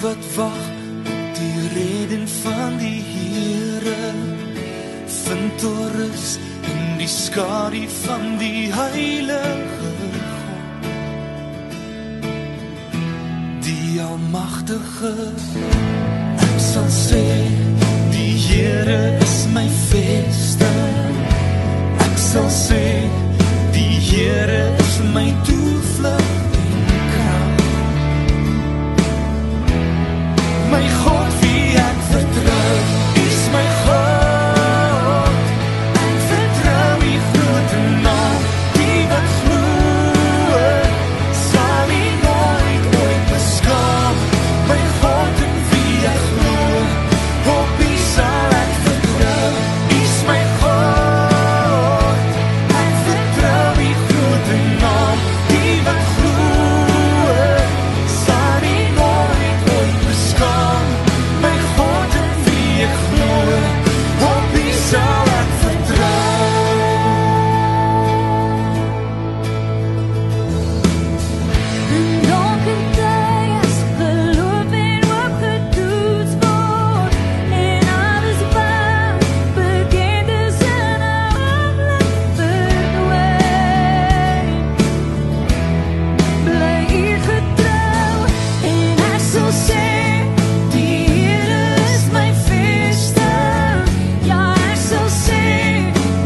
wat wag op die reden van die Here, vind rus in die skadu van die Heilige God, die Almagtige. Ek sal sê, die Here is my vesting. Ek sal sê, die Here is my toevlug en krag. My God wie ek vertrou, is my God. Ek vertrou die groot naam, die wat glo, sal nie nooit beskaam. My God in wie ek glo, op wie sal ek vertrou, is my God. Ek vertrou die groot naam, die wat glo, sal nie nooit beskaam. My God in wie ek glo, op wie sal ek vertrou. In donker tye as geloof en hoop getoets word, en alles wat bekend is in 'n oomblik verdwyn, bly U getrou, en ek sal sê, die Here is my vesting. Ja, ek sal sê,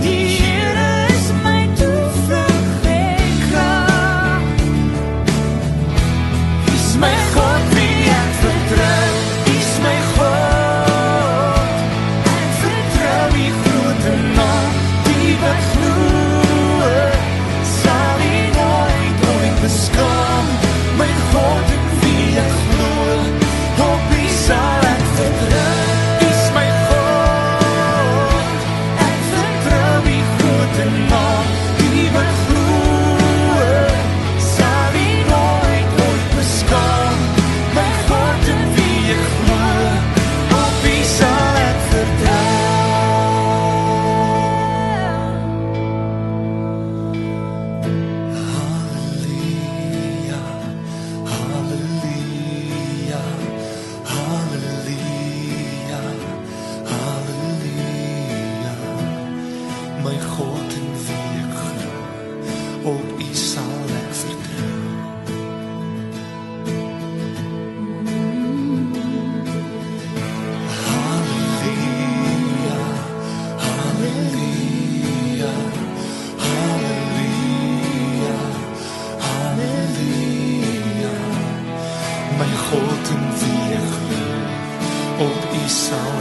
die Here is my toevlug en krag. Is my God wie ek vertrou, is my God. Ek vertrou die groot naam, die wat glo, sal nie nooit beskaam. My God in wie ek glo, op wie sal ek vertrou, is my God. Ek vertrou die groot naam, die wat glo, sal nie nooit beskaam. My God in wie ek glo, op wie sal ek vertrou. Halleluja, halleluja, halleluja, halleluja. My God in wie ek glo, op U sal ek vertrou. Halleluja, halleluja, halleluja, halleluja. My God in wie ek glo, op U sal